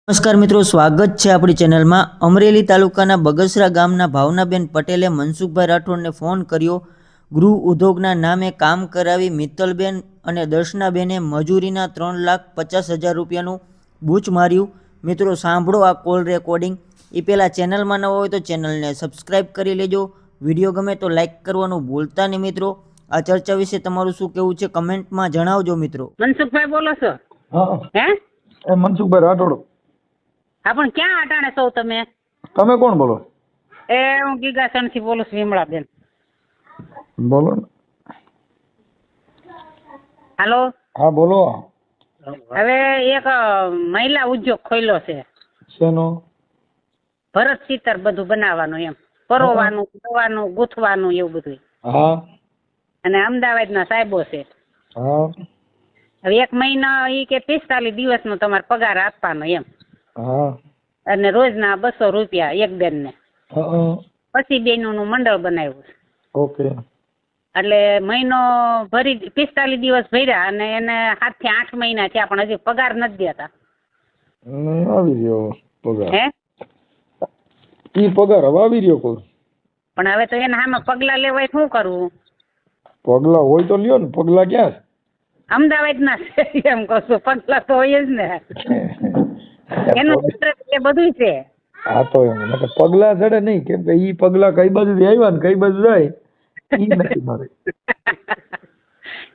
નમસ્કાર મિત્રો, સ્વાગત છે આપણી ચેનલમાં। અમરેલી તાલુકાના બગસરા ગામના ભાવનાબેન પટેલે મનસુખભાઈ રાઠોડને ફોન કર્યો। ગૃહ ઉદ્યોગના નામે કામ કરાવી મિત્તલબેન અને દર્શનાબેને મજૂરીના 3,50,000 રૂપિયાનું બૂચ માર્યું। મિત્રો સાંભળો આ કોલ રેકોર્ડિંગ। એ પહેલાં ચેનલમાં નવો હોય તો ચેનલને સબસ્ક્રાઈબ કરી લેજો। વિડીયો ગમે તો લાઇક કરવાનું ભૂલતા નહીં મિત્રો। આ ચર્ચા વિશે તમારું શું કહેવું છે કમેન્ટમાં જણાવજો મિત્રો। મનસુખભાઈ બોલો છો? હા, હે? મનસુખભાઈ રાઠોડ। હા, પણ ક્યાં અટાણે છો તમે? તમે કોણ બોલો? હું ગીગાસણ થી બોલું છું, વિમળાબેન। બોલો ને। હાલો। હા બોલો। હવે એક મહિલા ઉદ્યોગ ખોલ્યો છે, શેનો? ભરત ચિત્ર બધું બનાવવાનું, એમ પરોવાનું, દવાનું, ગૂંથવાનું, એવું બધું। હા અને અમદાવાદના સાહેબો છે। હા હવે એક મહિના ઈ કે 45 દિવસનો તમારે પગાર આપવાનો, એમ। હા અને રોજના 200 રૂપિયા એક બેનને। હા પછી બેનોનું મંડળ બનાવ્યું છે। ઓકે। એટલે મહિનો ભરી 45 દિવસ ભર્યા અને એને 7 થી 8 મહિના થયા, પણ હજી પગાર નથી દેતા। આવી રહ્યો પગાર? હે? ઈ પગાર હવે આવી રહ્યો કોઈ? પણ હવે તો એના સામે પગલા લેવાય, શું કરવું? પગલા હોય તો લ્યો ને। પગલા ક્યાં છે? અમદાવાદના છે એમ કહું છું, પગલા તો હોય જ ને। એનું એ બધું છે। હા તો એમ નકર પગલા ચડે નહીં, કેમ કે ઈ પગલા કઈ બાજુ આવ્યા ને કઈ બાજુ જાય ઈ નથી મારે।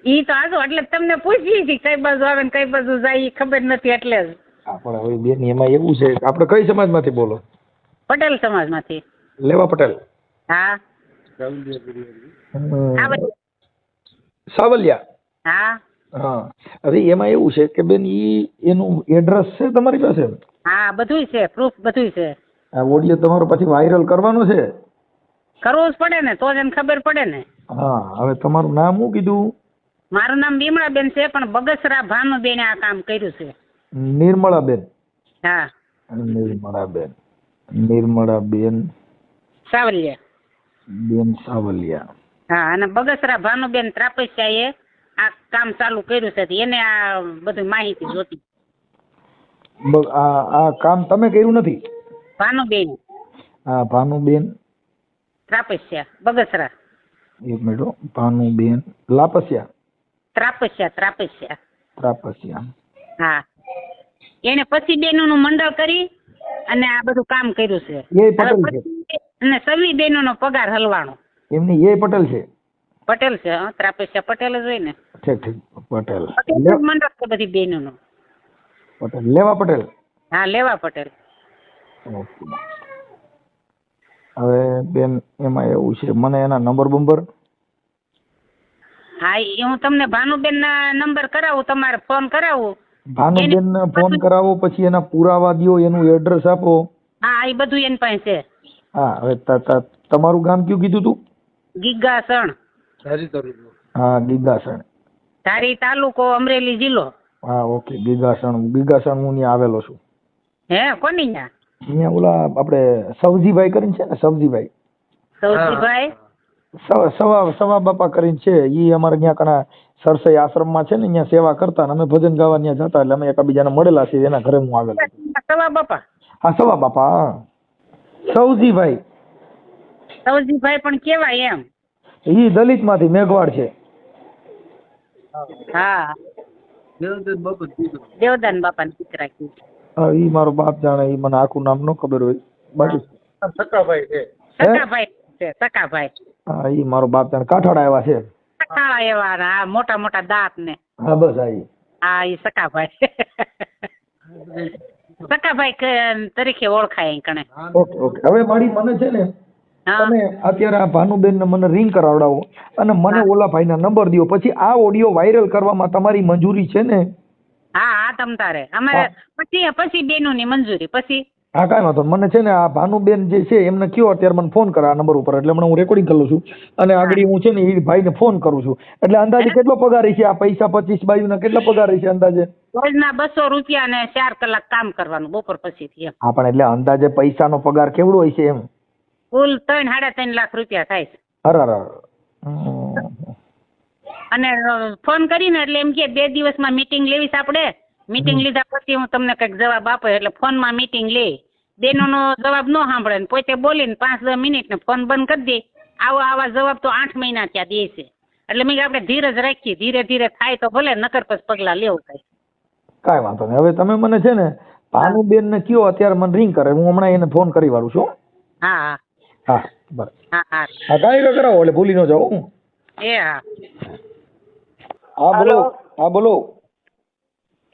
ઈ તો આજો એટલે તમને પૂછી હતી કઈ બાજુ આવે ને કઈ બાજુ જાય ઈ ખબર નથી, એટલે જ। આપણે હવે બેન એમાં એવું છે કે આપણે કઈ સમાજમાંથી બોલો? પટેલ સમાજમાંથી। લેવા પટેલ? હા। સાવલિયા? હા હા, હવે એમાં એવું છે કે બેન એનું એડ્રેસ છે તમારી પાસે? હા, બધુંય છે, પ્રૂફ બધુંય છે। આ ઓડિયો તમારો પછી વાયરલ કરવાનો છે? કરવું જ પડે ને, તો જ એને ખબર પડે ને। હા, હવે તમારું નામ શું કીધું? મારું નામ વિમળાબેન છે, પણ બગસરા ભાનુબેને આ કામ કર્યું છે। નિર્મળાબેન? હા, નિર્મળાબેન, નિર્મળાબેન સાવલિયા। બેન સાવલિયા। હા, અને બગસરા ભાનુબેન ત્રાપસ્યાએ આ કામ ચાલુ કર્યું છે, એને આ બધી માહિતી જોતી। આ કામ તમે કર્યું નથી? ભાનુબેન હા, ભાનુબેન ત્રાપસ્યા, બગસરા। એક મિનિટ હો, ભાનુબેન લાપસિયા? ત્રાપસ્યા। ત્રાપસિયા। હા, એને પછી બેનોનું મંડળ કરી અને આ બધું કામ કર્યું છે। એ પટેલ છે? અને સવી બેનોનો પગાર હલવાનો। એમની એ પટેલ છે? પટેલ છે, હા, ત્રાપસ્યા પટેલ જ હોય ને। ઠીક ઠીક, પટેલ મંડળ છે બધી બેનોનું। પટેલ, લેવા પટેલ? હા, લેવા પટેલ। ઓકે। હવે બેન એમાં એવું છે, મને એના નંબર બંબર? હા, એ હું તમને ભાનુબેન ના નંબર કરાવું, તમારે ફોન કરાવું? ભાનુબેન ને ફોન કરાવો, પછી એના પુરાવા દ્યો, એનું એડ્રેસ આપો। હા, એ બધું એની પાસે છે। હા, હવે તમારું ગામ કયું કીધું તું? ગીગાસણ। હા, ગીગાસણ। ધારી તાલુકો, અમરેલી જિલ્લો। હા, ઓકે, ગીગાસણ હું ત્યાં આવેલો છું। હે, કોની ન્યા? અહીંયા ઓલા આપણે સવજીભાઈ કરીને છે ને, સવજીભાઈ? સૌજીભાઈ? સવા બાપા કરીને છે, ઈ અમારે ત્યાં કણા સરસઈ આશ્રમમાં છે ને, અહીંયા સેવા કરતા ને અમે ભજન ગાવા ત્યાં જતા, એટલે અમે એકબીજાને મળેલા છીએ, એના ઘરે હું આવેલો છું। સવા બાપા? હા, સવા બાપા, હા, સવજીભાઈ। સૌજીભાઈ પણ કેવાય એમ? ઈ દલિત માંથી મેઘવાડ છે। હા, દેવદાન બાપા ના દીકરા છે। હા, ઈ મારો બાપ જાણે, ઈ મને આખું નામ ન ખબર હોય બાકી સકાભાઈ છે, સકાભાઈ। હા, ઈ મારો બાપ જાણે, કાઠાડા એવા છે, કાળા એવા, હા, મોટા મોટા દાંત ને। હા, બસ આ ઈ। હા, ઈ સકાભાઈ। સકાભાઈ તરીકે ઓળખાય અહીં કણે। ઓકે ઓકે, હવે મારી મને છે ને, હા, તમે અત્યારે આ ભાનુબેન ને મને રિંગ કરાવડાવો અને મને હા, ઓલા ભાઈ ના નંબર દો, પછી આ ઓડિયો વાયરલ કરવામાં તમારી મંજૂરી છે ને? હા, હા, તમ તારે અમારે પછી બેનો ની મંજૂરી પછી। હા, કાંઈ વાંધો નહીં. મને છે ને આ ભાનુબેન જે છે એમને કયો અત્યારે મને ફોન કરે આ નંબર ઉપર, એટલે હમણાં હું રેકોર્ડિંગ કરી લઉં છું અને આગળ હું છે ને એ ભાઈને ફોન કરું છું, એટલે અંદાજે કેટલો પગાર છે આ પૈસા 25 બાયુના કેટલા પગાર છે અંદાજે? રોજના 200 રૂપિયા ને 4 કલાક કામ કરવાનું બપોર પછીથી એમ। હા, પણ એટલે અંદાજે પૈસાનો પગાર કેવડો હોય છે એમ? કુલ 3-3.5 લાખ રૂપિયા થાય છે। અરે અને ફોન કરીને એટલે એમ કે 2 દિવસમાં મીટિંગ લેવીશ આપણે, મીટિંગ લીધા પછી હું તમને કંઈક જવાબ આપો એટલે ફોનમાં મીટિંગ લે બેનોનો જવાબ ન સાંભળે ને પોતે બોલીને 5-10 મિનિટ ને ફોન બંધ કરી દે. આવા જવાબ તો 8 મહિના ત્યાં દે છે. એટલે મેં આપણે ધીરજ રાખીએ, ધીરે ધીરે થાય તો ભલે, નકર પછી પગલાં લેવું થાય. કાંઈ વાંધો નહીં. હવે તમે મને છે ને ભાનુબેન ને કયો અત્યારે મને રિંગ કરે, હું હમણાં એને ફોન કરી વાળું છું. હા હા હા બરાબર. હા હા હા કાંઈ કરાવો એટલે ભૂલી ન જાઓ. એ હા હા બોલો. હા બોલો.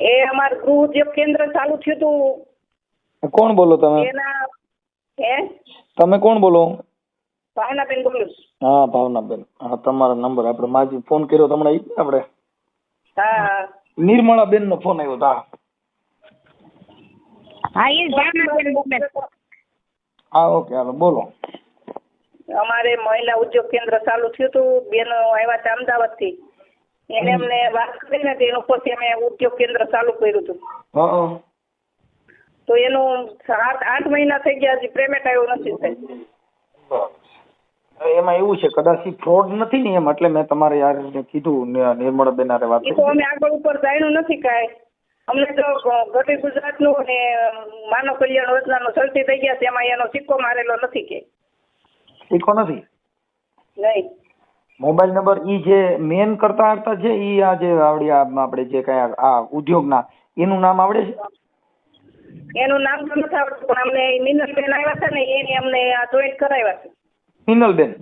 એ અમારું ગૃહ ઉદ્યોગ કેન્દ્ર ચાલુ થયું હતું. કોણ બોલો તમે? એના હે તમે કોણ બોલો? ભાવનાબેન બોલું છું. હા ભાવનાબેન. હા તમારો નંબર આપણે માજી ફોન કર્યો તમને આપણે હા નિર્મળાબેન નો ફોન આવ્યો હતો. હા એ ભાવનાબેન બોલે. હા ઓકે હાલો બોલો. અમારે મહિલા ઉદ્યોગ કેન્દ્ર ચાલુ થયું હતું. બેનો આવ્યા હતા અમદાવાદથી. એને અમને વાત કરીને એનું પછી અમે ઉદ્યોગ કેન્દ્ર ચાલુ કર્યું હતું. હા તો એનું 7-8 મહિના થઈ ગયા, હજી પેમેન્ટ આવ્યું નથી સાહેબ. એમાં એવું છે કદાચ ફ્રોડ નથી ને એમ, એટલે મેં તમારે યાર કીધું નિર્મળાબેન હારે વાત. એ તો અમે આગળ ઉપર જાણ્યું નથી કાંઈ. અમને તો ગરીબ ગુજરાતનું અને માનવ કલ્યાણ યોજનાનું સલટી થઈ ગયા છે, એમાં એનો સિક્કો મારેલો નથી કે શીખો નથી. નહીં. મોબાઈલ નંબર ઈ જે મેન કરતા હતા છે ઈ આ જે આવડી આપણે જે કઈ આ ઉદ્યોગના એનું નામ આવડે છે? એનું નામ તો નથી આવડતું, પણ અમને મિનલબેન આવ્યા છે ને એને અમને આ જોઈન્ટ કરાવ્યા છે. મિનલબેન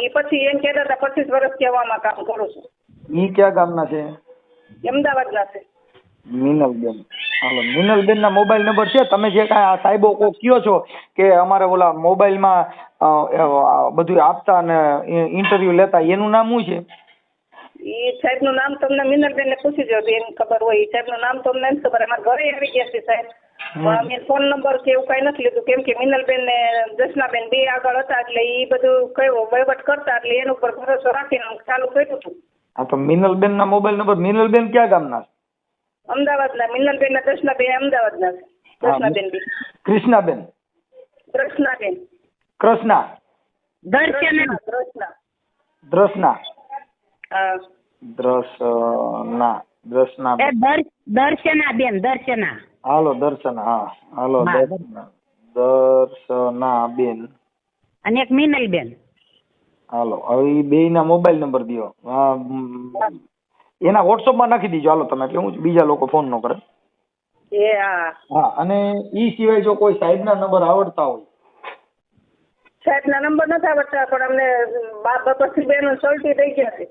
એ પછી એમ કહેતા હતા 25 વર્ષથી આમાં કામ કરું છું. ઈ કયા ગામના છે? અમદાવાદના છે. મિનલબેન. હાલો મિનલબેન ના મોબાઈલ નંબર છે? તમે જે કાંઈ આ સાહેબો કો કયો છો કે અમારે ઓલા મોબાઈલમાં બધું આપતા ને ઇન્ટરવ્યુ લેતા, એનું નામ શું છે? એ સાહેબનું નામ તમને મિનલબેનને પૂછી જો, એને ખબર હોય. એ સાહેબનું નામ તો અમને નથી ખબર. અમારા ઘરે આવી ગયા છે સાહેબ, પણ અમે ફોન નંબર કે એવું કાંઈ નથી લીધું, કેમ કે મિનલબેન ને દર્શનાબેન બે આગળ હતા એટલે એ બધું કયો વહીવટ કરતા એટલે એના ઉપર ભરોસો રાખીને ચાલુ કર્યું હતું. હા તો મિનલબેન ના મોબાઈલ નંબર. મિનલબેન ક્યાં ગામના? અમદાવાદના. મિનલબેન ને દર્શનાબેન અમદાવાદના છે. દર્શનાબેન બી. કૃષ્ણાબેન. દર્શનાબેન. કૃષ્ણા. દર્શના. દ્રષ્ણા. હા. દ્રષ્ણા. દર્શનાબેન. દર્શના. હાલો દર્શના. હા હાલો દર્શનાબેન. અને એક મિનલબેન. હાલો હવે બે ના મોબાઈલ નંબર દો. એના WhatsApp માં નાખી દીજો હાલો તમે, એટલે હું બીજા લોકો ફોન ન કરે. એ હા. હા અને ઈ સિવાય જો કોઈ સાહેબ ના નંબર આવડતા હોય? સાહેબના નંબર નથી આવડતા, પણ અમને પછી બેનો સલટી થઈ ગયા છે.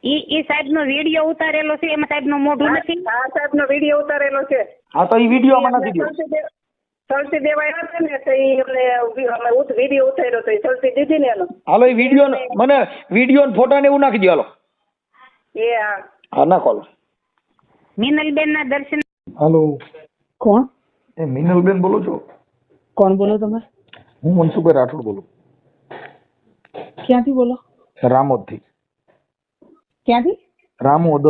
ઈ સાહેબનો વિડિયો ઉતારેલો છે, એમાં સાહેબનું મોઢું નથી. હા સાહેબનો વિડિયો ઉતારેલો છે. હા તો ઈ વિડિયો આમાં નાખી દો. સલટી દેવા આવ્યા છે ને તો ઈ અમે વિડિયો ઉતાર્યો તો એ સલટી દીધી ને એનો. હાલો એ વિડિયો મને વિડિયો ને ફોટા ને એવું નાખી દો હાલો. એ હા. હા નાખો. મિનલબેન ના દર્શન. હાલો કોણ? એ મિનલબેન બોલો છો? કોણ બોલો તમે? હું મનસુખભાઈ રાઠોડ બોલું. ક્યાંથી બોલો? રામોદ થી. ક્યાંથી? રામોદ.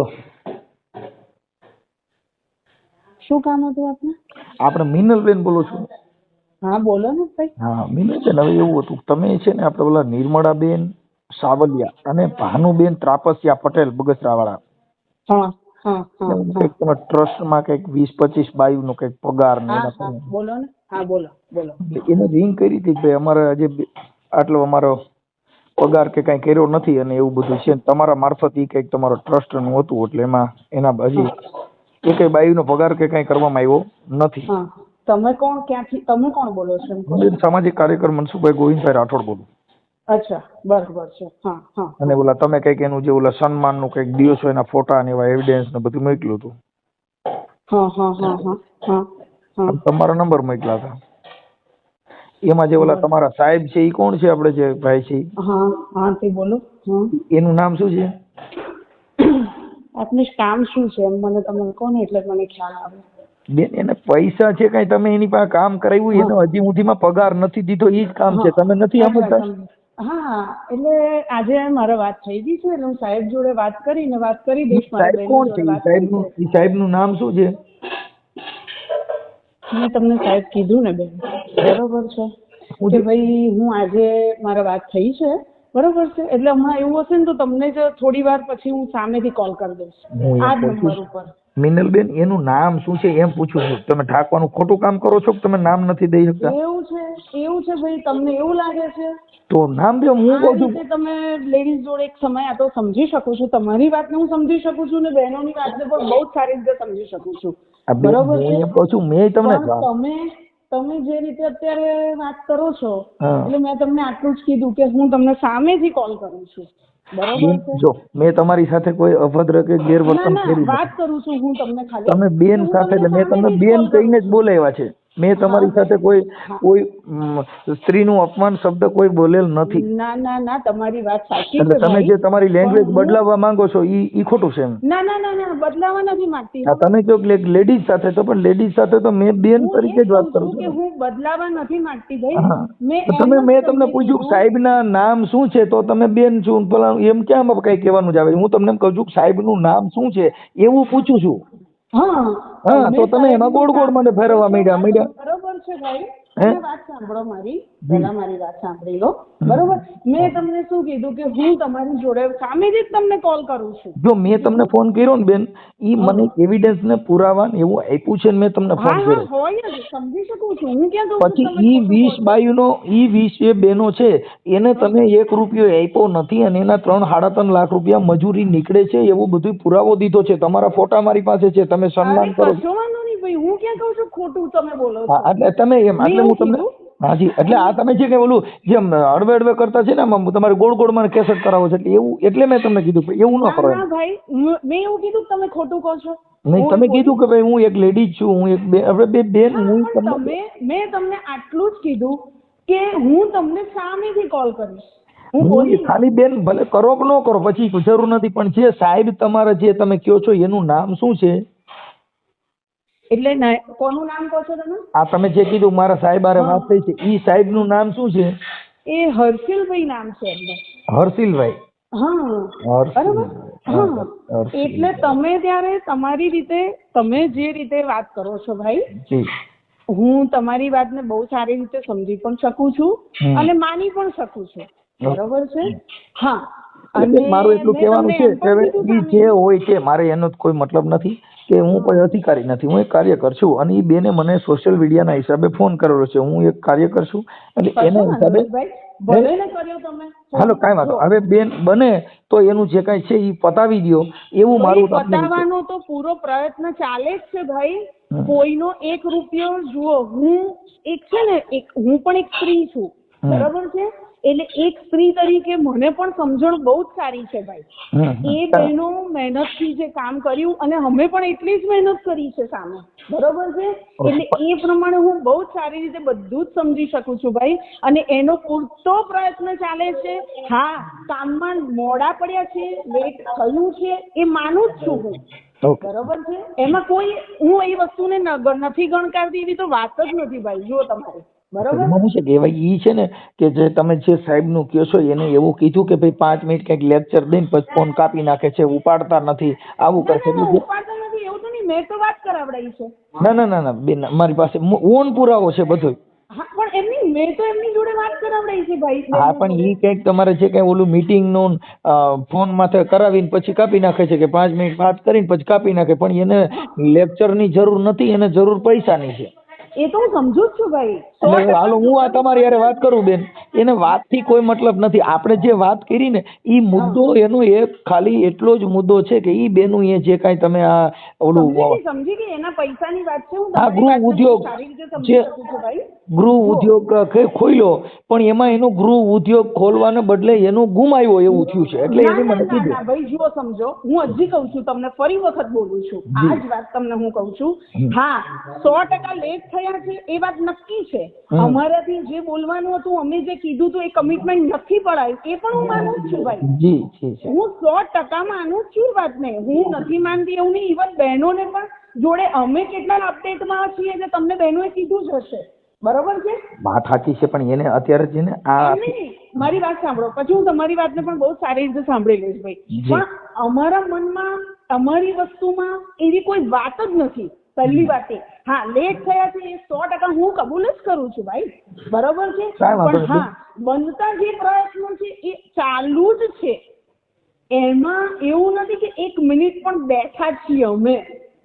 શું કામ હતું આપને? આપણે મિનલબેન બોલો છો? હા બોલો ને ભાઈ. હા મિનલબેન હવે એવું હતું, તમે છે ને આપણે ઓલા નિર્મળાબેન સાવલિયા અને ભાનુબેન ત્રાપસિયા પટેલ બગસરા વાળા. હા હા હા. તમે ટ્રસ્ટમાં કંઈક 20-25 બાયુનો કંઈક પગાર ને બોલો ને. હા બોલો બોલો. એને રિંગ કરી હતી કે અમારે આજે આટલો અમારો પગાર કે કઈ કર્યો નથી અને એવું બધું છે, તમારા મારફત ઈ કંઈક તમારો ટ્રસ્ટ નું હતું એટલે એમાં એના હજી એકેય બાયુનો પગાર કે કઈ કરવામાં આવ્યો નથી. તમે કોણ? ક્યાંથી? તમે કોણ બોલો છો? સામાજિક કાર્યકર મનસુખભાઈ ગોવિંદભાઈ રાઠોડ બોલું. અચ્છા બરાબર છે. હા હા. અને ઓલા તમે કઈક એનું જે ઓલા સન્માન નું કઈક દિવસો એના ફોટા ને એવા એવિડન્સ ને બધું મોકલ્યું હતું. હા હા હા હા હા. તમારા નંબર મોકલ્યા હતા. એમાં જે ઓલા તમારા સાહેબ છે એ કોણ છે? આપણે જે ભાઈ છે. હા હા તે બોલો. એનું નામ શું છે? આપનું કામ શું છે એમ મને તમે કહો ને એટલે મને ખ્યાલ આવે. બેન એને પૈસા છે કઈ તમે એની પાસે કામ કરાવ્યું, એનો હજી સુધીમાં પગાર નથી દીધો, ઈ જ કામ છે. તમે નથી સમજતા? હા એટલે આજે મારે વાત થઈ ગઈ છે એટલે હું સાહેબ જોડે વાત કરી દઈશ. સાહેબ કોણ છે? સાહેબ નું નામ શું છે? મેં તમને સાહેબ કીધું ને બેન, બરોબર છે કે ભાઈ હું આજે મારે વાત થઈ છે, બરોબર છે. એટલે હમણાં એવું હશે ને તો તમને જ થોડી વાર પછી હું સામેથી કોલ કરી દઈશ આ જ નંબર ઉપર. મિનલબેન એનું નામ શું છે એમ પૂછું છું. તમે ઢાંકવાનું ખોટું કામ કરો છો કે તમે નામ નથી દઈ શકતા? એવું છે ભાઈ, તમને એવું લાગે છે? તો નામ દો. હું આ કહું છું રીતે તમે લેડીઝ જોડે એક સમય આ તો સમજી શકું છું, તમારી વાતને હું સમજી શકું છું ને બહેનોની વાતને પણ બહુ જ સારી રીતે સમજી શકું છું. આ બેન, બરોબર હું છે. એમ કહું છું મેં તમને પણ તમે જે રીતે અત્યારે વાત કરો છો હા. એટલે મેં તમને આટલું જ કીધું કે હું તમને સામેથી કોલ કરું છું. બરોબર બેન, છે. જો મેં તમારી સાથે કોઈ અભદ્ર કે ના ગેરવર્તન ના કર્યું વાત નથી. કરું છું હું તમને ખાલી. તમે બેન હું સાથે એટલે તમને મેં તમને સામેથી જ બેન call કરું કહીને જ છું. બોલાવ્યા છે. મેં તમારી સાથે કોઈ કોઈ સ્ત્રીનું અપમાન શબ્દ કોઈ બોલેલ નથી. ના ના ના તમારી વાત સાચી એટલે છે તમે ભાઈ. જે તમારી લેંગ્વેજ પણ હું- બદલાવવા માંગો છો ઈ ખોટું છે એમ. ના ના ના ના બદલાવા નથી માંગતી. હા, તમે કહો લેડીઝ સાથે તો પણ લેડીઝ સાથે તો મેં બેન હું તરીકે એ જ વાત કહું કરું છું કે છું. હું બદલાવા નથી માંગતી ભાઈ. હા. મેં તો એમ જ મેં તમને તમને પૂછ્યું કે કીધું. સાહેબના નામ શું છે તો તમે બેન છું પેલા એમ ક્યાં કઈ કહેવાનું જ આવે? હું તમને એમ કહું છું કે સાહેબનું નામ શું છે એવું પૂછું છું. હા હા, તો તમે એમાં ગોળ ગોળ મને ફેરવવા માંડ્યા. બરોબર છે ભાઈ. તમે વાત સાંભળો મારી. પહેલા મારી વાત સાંભળી લો. બરોબર. મેં તમને શું કીધું કે હું તમારી જોડે સામેથી જ તમને કોલ કરું છું. જો મેં તમને ફોન કર્યો ને બેન, ઈ મને એવિડન્સ ને પુરાવા ને એવું આપ્યું છે ને મેં તમને ફોન હા કર્યો. હોય જ સમજી શકું છું. હું ક્યાં કહું છું પછી તમે ઈ ખોટું 20 કહો છો. બાયુનો ઈ 20 એ બેનો છે એને તમે 1 રૂપિયો આપ્યો નથી અને એના 3-3.5 લાખ રૂપિયા મજૂરી નીકળે છે એવું બધું પુરાવો દીધો છે. તમારા ફોટા મારી પાસે છે. તમે સન્માન કરો છો. કશો વાંધો નહીં ભાઈ. હું ક્યાં કહું છું ખોટું તમે બોલો છો. હા, એટલે તમે એમ એટલે હું તમને હાજી એટલે આ તમે જે કે ઓલું જેમ અડવે અડવે કરતા છે ને આમાં તમારે ગોળ ગોળ માં કેસેટ કરાવો છે એટલે એવું એટલે મેં તમને કીધું કે એવું ન કરો એમ. ના ભાઈ મેં એવું કીધું કે તમે ખોટું કહો છો. નહીં, તમે કીધું કે ભાઈ હું એક લેડીઝ છું, હું એક આપણે બેન હું પણ તમને મેં તમને આટલું જ કીધું કે હું તમને સામેથી કોલ કરીશ. હું હું બોલી ખાલી બેન ભલે કરો કે ન કરો પછી જરૂર નથી, પણ જે સાહેબ તમારા જે તમે કયો છો એનું નામ શું છે? એટલે કોનું નામ કહો છો તમે? આ તમે જે કીધું મારા સાહેબ હારે વાત થઈ છે ઈ સાહેબ નું નામ શું છે? એ હર્ષિલભાઈ નામ છે એમનું. હર્ષિલભાઈ. હા બરોબર. હા એટલે તમે ત્યારે તમારી રીતે તમે જે રીતે વાત કરો છો ભાઈ, જી હું તમારી વાતને બહુ સારી રીતે સમજી પણ શકું છું અને માની પણ શકું છું. બરોબર છે. હા અને મારું એટલું મેં કહેવાનું તમને છે એમ કે પણ ઈ કીધું જે હોય છે મારે એનો કોઈ મતલબ નથી કે હું કોઈ અધિકારી નથી, હું એક કાર્યકર છું અને ઈ બેને મને સોશિયલ મીડિયાના હિસાબે ફોન કરેલો છે. હું એક કાર્યકર છું એટલે એના હિસાબે ભલે ને કર્યો તમે. હાલો કાંઈ વાંધો હવે બેન બને તો એનું જે કાંઈ છે ઈ પતાવી દ્યો એવું મારું પતાવવાનો તો પૂરો પ્રયત્ન ચાલે જ છે ભાઈ. કોઈનો 1 રૂપિયો જુઓ, હું એક છે ને હું પણ એક સ્ત્રી છું. બરાબર છે. એટલે એક સ્ત્રી તરીકે મને પણ સમજણ બહુ જ સારી છે ભાઈ. એ બહેનો મહેનતથી જે કામ કર્યું અને અમે પણ એટલી જ મહેનત કરી છે સામે. બરોબર છે. એટલે એ પ્રમાણે હું બહુ જ સારી રીતે બધું જ સમજી શકું છું ભાઈ. અને એનો પૂરતો પ્રયત્ન ચાલે છે. હા કામમાં મોડા પડ્યા છે, લેટ થયું છે એ માનું જ છું હું. બરોબર છે. એમાં કોઈ હું એ વસ્તુને નથી ગણકારતી એવી તો વાત જ નથી ભાઈ. જુઓ તમારે બરોબર શું છે કે ભાઈ ઈ છે ને કે જે તમે જે સાહેબ નું કહો છો એને એવું કીધું કે ભાઈ 5 મિનિટ કંઈક લેક્ચર દઈને પછી ફોન કાપી નાખે છે, ઉપાડતા નથી, આવું કરે છે. ઉપાડતા નથી એવું તો નહીં. મેં તો વાત કરાવડાવી છે. ના ના ના ના બેન મારી પાસે ઓન પુરાવો છે બધો. હા પણ એમની મેં તો એમની જોડે વાત કરાવડાવી છે ભાઈ. હા પણ ઈ કંઈક તમારે જે કઈ ઓલું મીટિંગ નું ફોન માથે કરાવીને પછી કાપી નાખે છે કે 5 મિનિટ વાત કરીને પછી કાપી નાખે, પણ એને લેક્ચર ની જરૂર નથી, એને જરૂર પૈસાની છે. એ તો હું સમજુ જ છું ભાઈ. એટલે હાલો હું આ તમારી યારે વાત કરું બેન, એને વાતથી કોઈ મતલબ નથી. આપણે જે વાત કરી ને ઈ મુદ્દો એનો એક ખાલી એટલો જ મુદ્દો છે કે ઈ બેનું એ જે કાંઈ તમે આ ઓલું સમજી ગઈ એના પૈસાની વાત છે. હું આ ગૃહ ઉદ્યોગ જે ગૃહ ઉદ્યોગ ખોલ્યો પણ એમાં એનો ગૃહ ઉદ્યોગ ખોલવાને બદલે એનું ગુમાવ્યો એવું થયું છે. એટલે એને મને કીધું ભાઈ જુઓ સમજો, હું હજી કહું છું તમને ફરી વખત બોલું છું. આ જ વાત તમને હું કહું છું. હા 100% લેટ થયા છે એ વાત નક્કી છે. અમારાથી જે બોલવાનું હતું અમે જે કીધું હતું એ કમિટમેન્ટ નથી પડાયું એ પણ હું માનું જ છું ભાઈ. જી જી હું 100% માનું જ છું વાતને. હું નથી માનતી એવું નહીં. ઇવન બહેનોને પણ જોડે અમે કેટલા અપડેટમાં છીએ એટલે તમને બહેનોએ કીધું જ હશે. બરોબર છે. વાત સાચી છે પણ એને અત્યારે છે ને આ મારી વાત સાંભળો પછી હું તમારી વાતને પણ બહુ સારી રીતે સાંભળી લઈશ ભાઈ. પણ અમારા મનમાં અમારી વસ્તુમાં એવી કોઈ વાત જ નથી. પહેલી વાત એ હા લેટ થયા છે એ 100% હું કબૂલ જ કરું છું ભાઈ. બરોબર છે. પણ હા બનતા જે પ્રયત્નો છે એ ચાલુ જ છે. એમાં એવું નથી કે 1 મિનિટ પણ બેઠા છીએ અમે.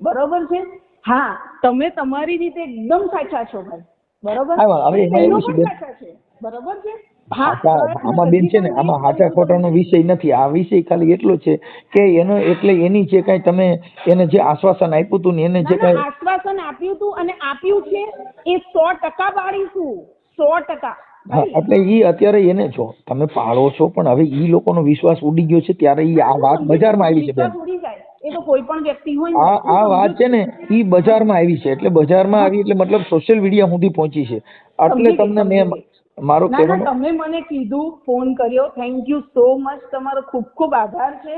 બરોબર છે. હા, તમે તમારી રીતે એકદમ સાચા છો ભાઈ, બરોબર. હા, હવે એમાં બહેનો એવું છે પણ બેન, સાચા છે, બરોબર છે. આમાં બેન છે ને, આમાં હાચા ખોટાનો વિષય નથી. આ વિષય ખાલી એટલો છે કે એનો એટલે એની જે કાંઈ તમે એને જે આશ્વાસન આપ્યું હતું ને એને જે કાંઈ આશ્વાસન આપ્યું હતું અને આપ્યું છે એ 100% પાડીશું, 100%. હા, એટલે ઈ અત્યારે એને જો તમે પાળો છો, પણ હવે ઈ લોકોનો વિશ્વાસ ઉડી ગયો છે ત્યારે ઈ આ વાત બજારમાં આવી છે બેન. ઉડી જાય એ તો કોઈ પણ વ્યક્તિ હોય ને. આ વાત છે ને ઈ બજારમાં આવી છે, એટલે બજારમાં આવી એટલે મતલબ સોશિયલ મીડિયા સુધી પહોંચી છે. એટલે તમને મેં મારો કહેવાનો, તમે મને કીધું, ફોન કર્યો, થેન્ક યુ સો મચ, તમારો ખૂબ ખૂબ આભાર છે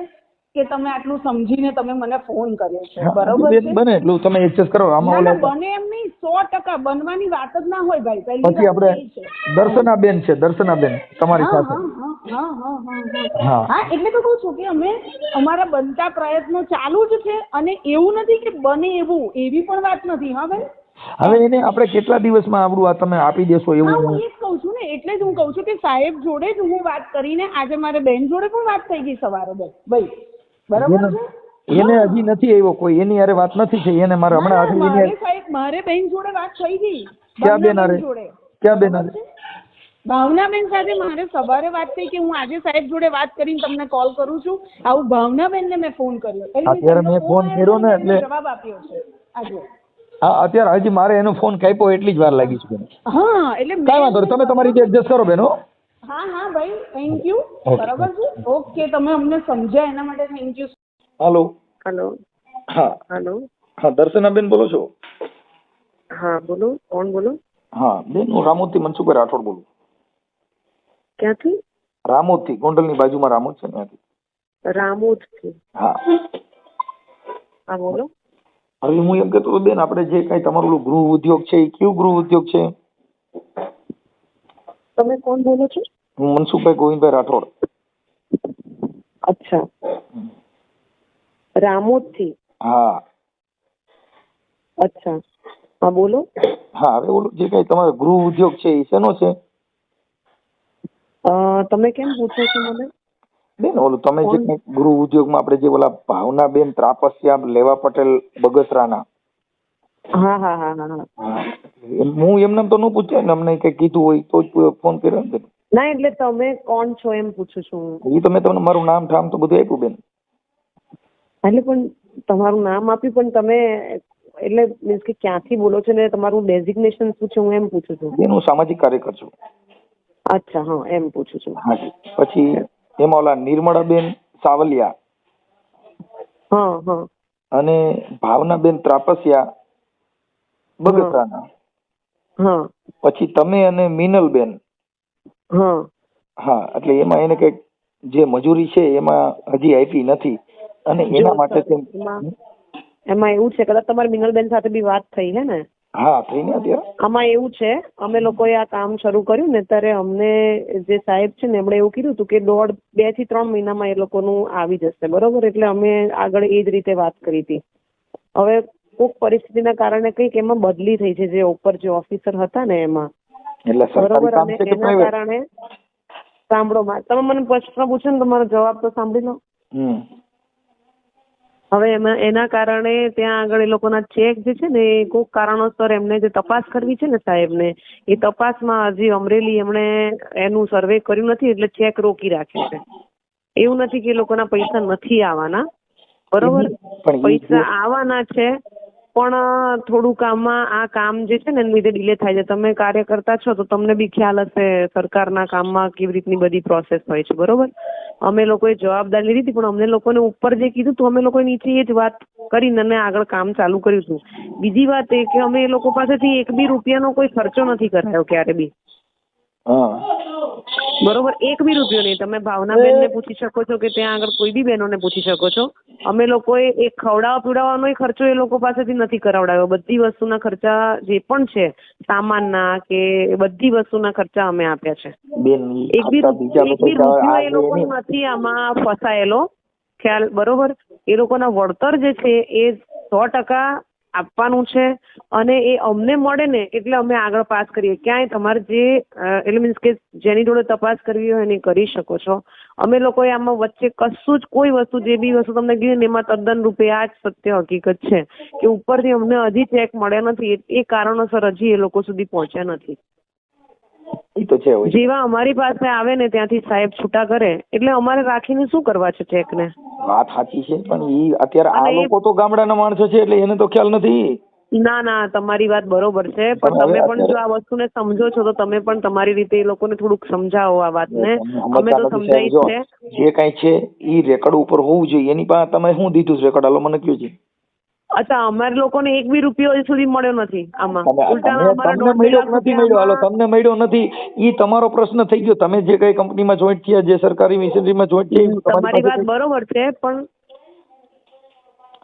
કે તમે આટલું સમજીને તમે મને ફોન કર્યો છે, બરોબર છે. બને એટલું તમે એડજસ્ટ કરો. આમાં બને એમ નહીં, 100% બનવાની વાત જ ના હોય ભાઈ. પછી આપણે દર્શનાબેન છે, દર્શનાબેન તમારી સાથે. હા, એટલે તો કહું છું કે અમે અમારા બનતા પ્રયત્નો ચાલુ જ છે અને એવું નથી કે બને એવું, એવી પણ વાત નથી. હા ભાઈ, હવે એને આપણે કેટલા દિવસમાં આવડું આ તમે આપી દેશો હું એવું? એ જ કહું છું ને, એટલે જ હું કહું છું કે સાહેબ જોડે જ હું વાત કરીને, આજે મારે બેન જોડે પણ વાત થઈ ગઈ સવારે ભાઈ, બરાબર છે. એને હજી નથી આવ્યો કોઈ, એની હારે વાત નથી થઈ. એને મારે હમણાં મારે બેન જોડે વાત થઈ ગઈ. ક્યાં બેન હારે? ક્યાં બેન હારે? ભાવનાબેન સાથે મારે સવારે વાત થઈ કે હું આજે સાહેબ જોડે વાત કરીને તમને કોલ કરું છું. આવું ભાવનાબેનને મેં ફોન કર્યો. અત્યારે મેં ફોન કર્યો ને એટલે જવાબ આપ્યો છે આજે. હા, અત્યારે હજી મારે એનો ફોન કાપ્યો એટલી જ વાર લાગી છે. હા, એટલે કાંઈ વાંધો નહીં, તમે તમારી રીતે એડજસ્ટ કરો બેન. હા ભાઈ, થેન્ક યુ. બરાબર છે, ઓકે. તમે અમને સમજ્યા એના માટે થેન્ક યુ. હાલો. હેલો. હા હેલો. હા, દર્શનાબેન બોલો છો? હા બોલો, કોણ બોલો? હા બેન, હું રામોદથી મનસુખભાઈ રાઠોડ બોલું. ક્યાંથી? રામોદથી, ગોંડલની બાજુમાં રામોદ છે ત્યાંથી. રામોદથી. હા હા બોલો. હવે હું એમ કહેતો હતો બેન, આપણે જે કાંઈ તમારું ગૃહ ઉદ્યોગ છે એ કયું ગૃહ ઉદ્યોગ છે? તમે કોણ બોલો છો? હું મનસુખભાઈ ગોવિંદભાઈ રાઠોડ. અચ્છા, રામોદથી. હા. અચ્છા, હા બોલો. હા, હવે ઓલું જે કાંઈ તમારો ગૃહ ઉદ્યોગ છે એ શેનો છે? તમે કેમ પૂછો છો મને? બેન, ઓલું તમે જે કંઈક ગૃહ ઉદ્યોગમાં આપણે જે ઓલા ભાવનાબેન ત્રાપસિયા લેવા પટેલ બગસરાના. હા હા હા હા હા. હું એમને તો ન પૂછ્યા ને, અમને કઈ કીધું હોય તો જ ફોન કર્યો ને. ના, એટલે તમે કોણ છો એમ પૂછું છું. એ તમે તમને મારું નામ ઠામ તો બધું આપ્યું બેન. એટલે પણ તમારું નામ આપ્યું, પણ તમે એટલે મીન્સ કે ક્યાંથી બોલો છો ને તમારું ડેઝિગ્નેશન શું છે હું એમ પૂછું છું. બેન, હું સામાજિક કાર્યકર છું. અચ્છા, હા એમ પૂછું છું. હાજી. પછી એમાં ઓલા નિર્મળાબેન સાવલિયા. હા હા. અને ભાવનાબેન ત્રાપસિયા બગસરાના. હા. પછી તમે અને મિનલબેન. હા. હા, એટલે એમાં એને કઈક જે મજૂરી છે એમાં હજી આપી નથી અને એના માટે એમાં એવું છે, કદાચ તમારી મિનલબેન સાથે બી વાત થઈ હે ને? હા, થઈ ને. અત્યારે આમાં એવું છે, અમે લોકોએ આ કામ શરૂ કર્યું ને ત્યારે અમને જે સાહેબ છે ને એમણે એવું કીધું હતું કે 2 થી 3 મહિનામાં એ લોકોનું આવી જશે, બરોબર. એટલે અમે આગળ એ જ રીતે વાત કરી હતી. હવે કોઈક પરિસ્થિતિના કારણે કંઈક એમાં બદલી થઈ છે, જે ઉપર જે ઓફિસર હતા ને એમાં, બરોબર. અને એના કારણે સાંભળો, તમે મને પ્રશ્ન પૂછો ને તમારો જવાબ તો સાંભળી લો. હવે એના કારણે ત્યાં આગળ એ લોકોના ચેક જે છે ને એ કોઈક કારણોસર એમને જે તપાસ કરવી છે ને સાહેબને, એ તપાસમાં હજી અમરેલી એમણે એનું સર્વે કર્યું નથી, એટલે ચેક રોકી રાખ્યો છે. એવું નથી કે એ લોકોના પૈસા નથી આવવાના, બરોબર. પૈસા આવવાના છે, પણ થોડુંક આ કામ જે છે ને એને લીધે ડિલે થાય છે. તમે કાર્યકર્તા છો તો તમને બી ખ્યાલ હશે સરકારના કામમાં કેવી રીતની બધી પ્રોસેસ હોય છે, બરોબર. અમે લોકોએ જવાબદારી લીધી હતી, પણ અમને લોકોને ઉપર જે કીધું હતું અમે લોકોએ નીચે એ જ વાત કરીને અને આગળ કામ ચાલુ કર્યું હતું. બીજી વાત એ કે અમે એ લોકો પાસેથી 1 બી રૂપિયાનો કોઈ ખર્ચો નથી કરાયો ક્યારે બી, બરોબર. 1 બી રૂપિયો નહીં. તમે ભાવનાબેનને પૂછી શકો છો કે ત્યાં આગળ કોઈ બી બહેનોને પૂછી શકો છો. અમે લોકોએ એક ખવડાવવા પીવડાવવાનો ખર્ચો એ લોકો પાસેથી નથી કરાવડાવ્યો. બધી વસ્તુના ખર્ચા જે પણ છે સામાનના કે બધી વસ્તુના ખર્ચા અમે આપ્યા છે. 1 બી રૂપિયો એ લોકો નથી આમાં ફસાયેલો, ખ્યાલ, બરોબર. એ લોકોના વળતર જે છે એ 100% આપવાનું છે અને એ અમને મળે ને એટલે અમે આગળ પાસ કરીએ. ક્યાંય તમારે જે એટલે મીન્સ કે જેની જોડે તપાસ કરવી હોય એને કરી શકો છો. અમે લોકોએ આમાં વચ્ચે કશું જ કોઈ વસ્તુ જે બી વસ્તુ તમને કીધી ને એમાં તદ્દન રૂપે આ જ સત્ય હકીકત છે કે ઉપરથી અમને હજી ચેક મળ્યા નથી. એ કારણોસર હજી એ લોકો સુધી પહોંચ્યા નથી. એ તો છે. જેવા અમારી પાસે આવે ને ત્યાંથી સાહેબ છૂટા કરે એટલે અમારે રાખીને શું કરવા છે ચેકને? વાત સાચી છે, પણ ઈ અત્યારે આ લોકો તો ગામડાના માણસો છે એટલે એને તો ખ્યાલ નથી. ના ના, તમારી વાત બરોબર છે, પણ તમે પણ જો આ વસ્તુને સમજો છો તો તમે પણ તમારી રીતે એ લોકોને થોડુંક સમજાવો આ વાતને. અમે તો સમજાવી છે. જે કઈ છે ઈ રેકોર્ડ ઉપર હોવું જોઈએ. એની પાસે તમે શું દીધું છે રેકોર્ડ? હાલો મને કહો છે. અચ્છા, અમારે લોકોને એક બી રૂપિયો હજી સુધી મળ્યો નથી આમાં. તમને મળ્યો નથી મળ્યો? હાલો તમને મળ્યો નથી, ઈ તમારો પ્રશ્ન થઈ ગયો. તમે જે કઈ કંપનીમાં જોઈન્ટ થયા, જે સરકારી મિશનરીમાં જોઈન્ટ થયા, તમારી વાત બરોબર છે, પણ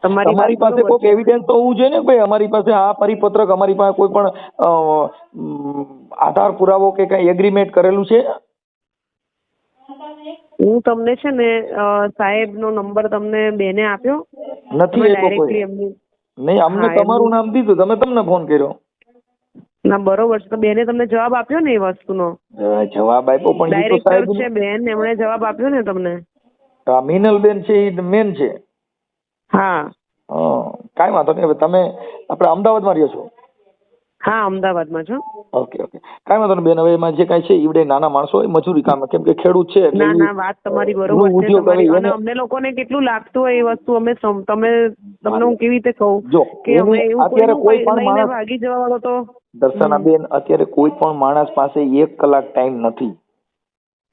તમારી પાસે કોઈ એવિડન્સ તો હોવું જોઈએ ને ભાઈ અમારી પાસે આ પરિપત્રક, અમારી પાસે કોઈ પણ આધાર પુરાવો કે કઈ એગ્રીમેન્ટ કરેલું છે? હું તમને છે ને સાહેબનો નંબર તમને બેને આપ્યો નથી. ડાયરેક્ટલી એમની નહીં, અમને તમારું નામ દીધું, તમે તમને ફોન કર્યો. ના બરોબર છે, તો બેને તમને જવાબ આપ્યો ને એ વસ્તુનો? જવાબ આપ્યો, પણ ડાયરેક્ટર છે બેન, એમણે જવાબ આપ્યો ને તમને? મિનલબેન છે એ મેન છે. હા, કાંઈ વાંધો નહીં. હવે તમે આપણે અમદાવાદમાં રહ્યો છો? હા, અમદાવાદમાં છો. ઓકે ઓકે, કાંઈ વાંધો નહીં બેન. હવે એમાં જે કાંઈ છે ઈવડે નાના માણસો હોય મજૂરી કામ, કેમ કે ખેડૂત છે. ના ના, વાત તમારી બરોબર છે તમારી. અને અમને લોકોને કેટલું લાગતું હોય એ વસ્તુ અમે તમને હું કેવી રીતે કહું કે અમે એવું કોઈ પણ ભાગી જવા વાળો તો દર્શનાબેન, અત્યારે કોઈ પણ માણસ પાસે 1 કલાક ટાઈમ નથી.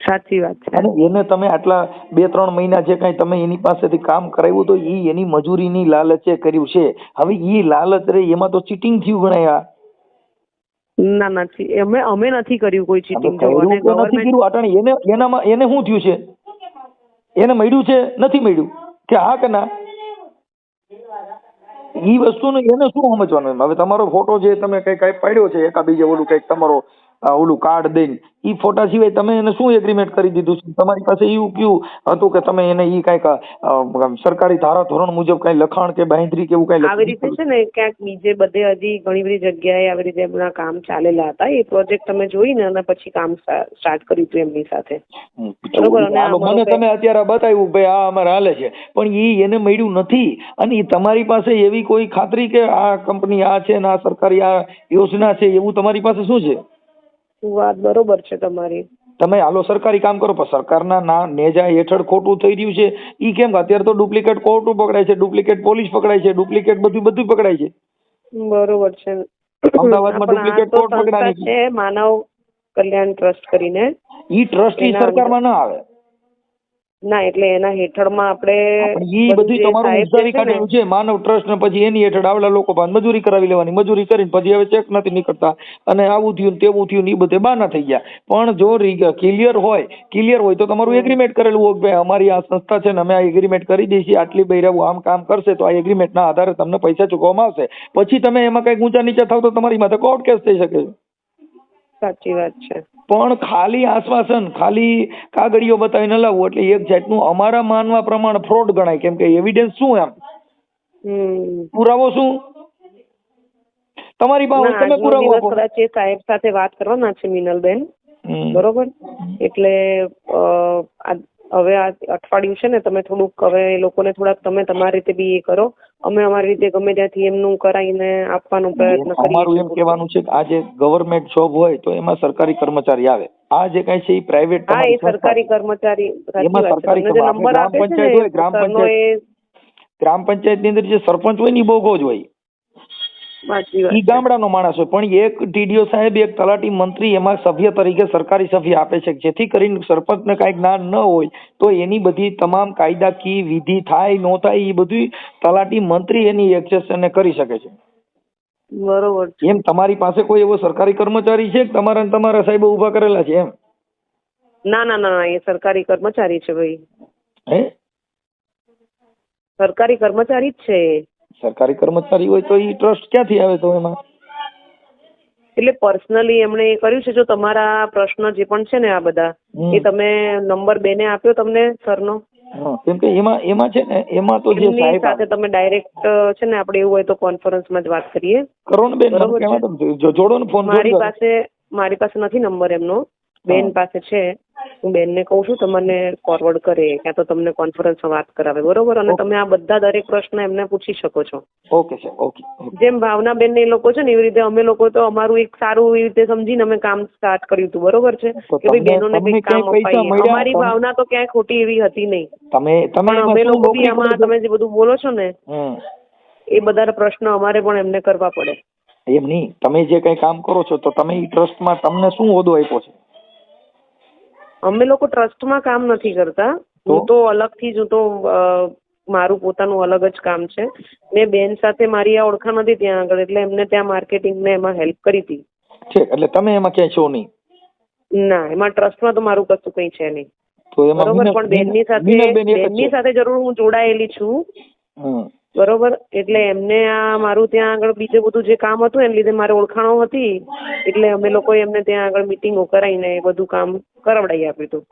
સાચી વાત છે. અને એને તમે આટલા 2-3 મહિના જે કઈ તમે એની પાસેથી કામ કરાવ્યું તો ઈ એની મજૂરીની લાલચે કર્યું છે. હવે ઈ લાલચ રે એમાં તો ચીટિંગ થયું ગણાય. ના નથી, અમે નથી કર્યું કોઈ ચીટિંગ. એને શું થયું છે? એને મળ્યું છે નથી મળ્યું કે હા કે ના? ઈ વસ્તુને એને શું સમજવાનું? હવે તમારો ફોટો જે તમે કઈ પાડ્યો છે એકાબીજે ઓલું કઈક તમારો ઓલું કાર્ડ દઈને, ઈ ફોટા સિવાય તમે એને શું એગ્રીમેન્ટ કરી દીધું છે? તમારી પાસે એવું કયું હતું કે તમે એને ઈ કઈક સરકારી ધારા ધોરણ મુજબ કઈ લખાણ કે બાંહેધરી કે એવું કઈ આવી રીતે છે ને ક્યાંક બીજે બધે હજી ઘણી બધી જગ્યાએ આવી રીતે એમના કામ ચાલેલા હતા. એ પ્રોજેક્ટ તમે જોઈને અને પછી કામ સ્ટાર્ટ કર્યું હતું એમની સાથે, બરોબર? અને મને તમે અત્યારે બતાવ્યું ભાઈ આ અમારે હાલે છે, પણ ઈ એને મળ્યું નથી. અને તમારી પાસે એવી કોઈ ખાતરી કે આ કંપની આ છે ને આ સરકારી આ યોજના છે એવું તમારી પાસે શું છે? વાત બરોબર છે તમારી. તમે હાલો સરકારી કામ કરો, પણ સરકારના નેજા હેઠળ ખોટું થઈ રહ્યું છે. ઈ કેમ? અત્યારે તો ડુપ્લિકેટ કોર્ટો પકડાય છે, ડુપ્લિકેટ પોલીસ પકડાય છે, ડુપ્લિકેટ બધું પકડાય છે. બરોબર છે. અમદાવાદમાં ડુપ્લિકેટ કોર્ટ પકડાય છે માનવ કલ્યાણ ટ્રસ્ટ કરીને. ઈ ટ્રસ્ટ ઈ સરકારમાં ના આવે. ના, એટલે એના હેઠળમાં આપણે ઈ બધું તમારું ઉધારી કાઢેલું છે માનવ ટ્રસ્ટ ને પછી એની હેઠળ આવડા લોકો પાસે મજૂરી કરાવી લેવાની. મજૂરી કરીને પછી હવે ચેક નથી નીકળતા અને આવું થયું તેવું થયું, એ બધે બાના થઈ ગયા. પણ જો ક્લિયર હોય તો તમારું એગ્રીમેન્ટ કરેલું હોય ભાઈ અમારી આ સંસ્થા છે ને અમે આ એગ્રીમેન્ટ કરી દઈશું, આટલી બૈરાવું આમ કામ કરશે તો આ એગ્રીમેન્ટ ના આધારે તમને પૈસા ચૂકવવામાં આવશે. પછી તમે એમાં કઈક ઊંચા નીચા થાવ તો તમારી માથે કોર્ટ કેસ થઈ શકે છે. સાચી વાત છે. પણ ખાલી આશ્વાસન, ખાલી કાગળિયો બતાવીને લાવવું એટલે એક જાતનું અમારા માનવા પ્રમાણે ફ્રોડ ગણાય. કેમ કે એવિડન્સ શું? એમ પુરાવો શું તમારી પાસે? તમે પુરાવો આપો. કદાચ એ સાહેબ સાથે વાત કરવાના છે મિનલબેન, બરોબર? એટલે હવે આ અઠવાડિયું છે ને તમે થોડુંક હવે એ લોકોને થોડાક તમે તમારી રીતે બી એ કરો, અમે અમારી રીતે ગમે ત્યાંથી એમનું કરાવીને આપવાનો પ્રયત્ન કરીએ. અમારું એમ કહેવાનું છે કે આ જે ગવર્મેન્ટ જોબ હોય તો એમાં સરકારી કર્મચારી આવે. આ જે કઈ છે એ પ્રાઇવેટ. હા, એ સરકારી કર્મચારી. એમાં સરકારી ગ્રામ પંચાયત હોય, ગ્રામ પંચાયત ની અંદર જે સરપંચ હોય ને એ બોગો જ હોય. ઈ ગામડાનો માણસ હોય, પણ એક ટીડીઓ સાહેબ, એક તલાટી મંત્રી એમાં સભ્ય તરીકે સરકારી સભ્ય આપે છે, જેથી કરીને સરપંચને કાંઈ જ્ઞાન ન હોય તો એની બધી તમામ કાયદાકીય વિધિ થાય ન થાય એ બધું તલાટી મંત્રી એની એક્સેશન કરી શકે છે. બરોબર. એમ તમારી પાસે કોઈ એવો સરકારી કર્મચારી છે કે તમારા સાહેબો ઉભા કરેલા છે એમ? ના ના ના, એ સરકારી કર્મચારી છે ભાઈ. હે? સરકારી કર્મચારી જ છે. સરકારી કર્મચારી હોય તો ઈ ટ્રસ્ટ ક્યાંથી આવે તો એમાં? એટલે પર્સનલી એમણે એ કર્યું છે. જો તમારા પ્રશ્ન જે પણ છે ને આ બધા એ તમે નંબર બેને આપ્યો તમને સરનો? હા, કેમ કે એમાં છે ને એમાં તો જે એમની સાહેબ સાથે તમે ડાયરેક્ટ છે ને આપણે એવું હોય તો કોન્ફરન્સમાં જ વાત કરીએ. કરો ને બેન, મને બરોબર કહેવા છે. તમે જોડો ને ફોન. મારી પાસે નથી નંબર એમનો, બેન પાસે છે. હું બેનને કહું છું તમને ફોરવર્ડ કરે, ક્યાં તો તમને કોન્ફરન્સમાં વાત કરાવે, બરોબર? અને તમે આ બધા દરેક પ્રશ્ન એમને પૂછી શકો છો. Okay sir, okay. જેમ ભાવનાબેન ને એ લોકો છે ને એવી રીતે અમે લોકો તો અમારું એક સારું એવી રીતે સમજીને અમે કામ સ્ટાર્ટ કર્યું હતું, બરોબર છે? કે ભાઈ બહેનોને કંઈક કામ અપાઈએ. અમારી ભાવના તો ક્યાંય ખોટી એવી હતી નહીં. પણ અમે લોકો બી આમાં તમે જે બધું બોલો છો ને એ બધા પ્રશ્ન અમારે પણ એમને કરવા પડે. એમ નહીં, તમે જે કઈ કામ કરો છો તો તમે એ ટ્રસ્ટમાં તમને શું હોદ્દો આપ્યો છે? અમે લોકો ટ્રસ્ટમાં કામ નથી કરતા. હું તો અલગથી જ, હું તો મારું પોતાનું અલગ જ કામ છે. ને બેન સાથે મારી આ ઓળખાણ હતી ત્યાં આગળ, એટલે એમને ત્યાં માર્કેટિંગ ને એમાં હેલ્પ કરી હતી. છે એટલે તમે એમાં ક્યાંય છો નહીં? ના, એમાં ટ્રસ્ટમાં તો મારું કશું કઈ છે નહીં. તો એમાં બરોબર, પણ બેનની સાથે જરૂર હું જોડાયેલી છું. બરોબર, એટલે એમને આ મારું ત્યાં આગળ બીજું બધું જે કામ હતું એને લીધે મારે ઓળખાણો હતી, એટલે અમે લોકોએ એમને ત્યાં આગળ મિટિંગો કરાવીને એ બધું કામ કરાવડાવી આપ્યું હતું.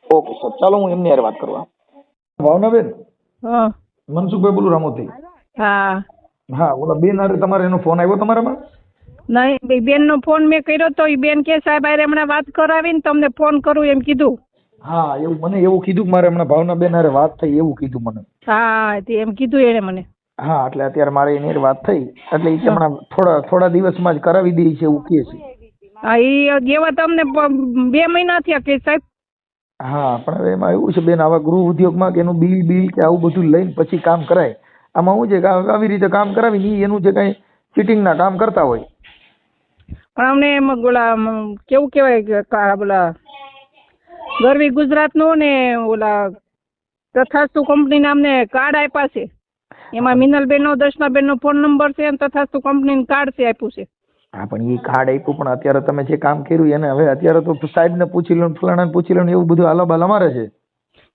ઓકે સર, ચાલો હું એમની હારે વાત કરવા. ભાવનાબેન, હા મનસુખભાઈ બોલું, રામોથી. હા હા, ઓલા બેન હારે તમારે એનો ફોન આવ્યો તમારામાં? નહીં, બેનનો ફોન મેં કર્યો તો એ બેન કે સાહેબ હારે હમણાં વાત કરાવીને તમને ફોન કરું એમ કીધું. હા, એવું મને એવું કીધું કે મારે હમણાં ભાવનાબેન હારે વાત થઈ એવું કીધું મને. હા, તે એમ કીધું એને મને. હા, એટલે અત્યારે મારે એની હારે વાત થઈ એટલે એ હમણાં થોડા દિવસમાં જ કરાવી દે છે એવું કહે છે. હા, એ જેવા તમને 2 મહિના થયા કે સાહેબ. હા, પણ હવે એમાં એવું છે બેન, આવા ગૃહ ઉદ્યોગમાં કે એનું બિલ કે આવું બધું લઈને પછી કામ કરાય. આમાં શું છે કે આવી રીતે કામ કરાવી એનું જે કઈ ચીટિંગના કામ કરતા હોય. પણ અમને એમ ઓલા કેવું કહેવાય બોલા ગરવી ગુજરાતનું ને ઓલા તથાસ્તુ કંપનીના અમને કાર્ડ આપ્યા છે. એમાં મિનલબેનનો, દર્શનાબેનનો ફોન નંબર છે અને તથાસ્તુ કંપનીનું કાર્ડ છે આપ્યું છે. હા, પણ એ કાર્ડ આપ્યું પણ અત્યારે તમે જે કામ કર્યું એને હવે અત્યારે તો સાહેબને પૂછી લો, ફલાણાને પૂછી લો, એવું બધું આલાબાલ અમારે છે.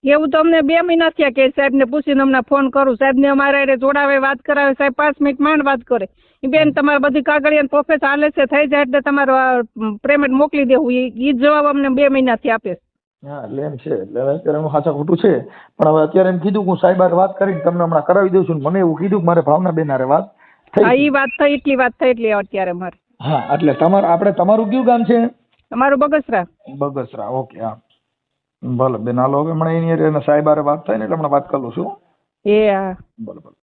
એવું તો અમને 2 મહિના થયા કે સાહેબને પૂછીને હમણાં ફોન કરું. સાહેબને અમારે જોડાવે, વાત કરાવે. સાહેબ 5 મિનિટ માંડ વાત કરે. બેન તમારે બધી કાગળિયા પ્રોસેસ હાલે છે, થઈ જાય એટલે તમારું પેમેન્ટ મોકલી દેવું. એ જ જવાબ અમને 2 મહિનાથી આપે. હા, એટલે એમ છે. એટલે અત્યારે એનું સાચા ખોટું છે, પણ હવે અત્યારે એમ કીધું કે હું સાહેબ હારે વાત કરીને તમને હમણાં કરાવી દઉં છું. મને એવું કીધું કે મારે ભાવનાબેન હારે વાત થઈ. હા, એ વાત થઈ, એટલી વાત થઈ એટલે અત્યારે મારે. હા, એટલે તમારું કયું ગામ છે? તમારું બગસરા. બગસરા, ઓકે. હા, ભલે બેન, હાલો હવે હમણાં એની સાહેબ હારે વાત થાય ને એટલે હમણાં વાત કરું છું. એ હા, ભલે ભલે.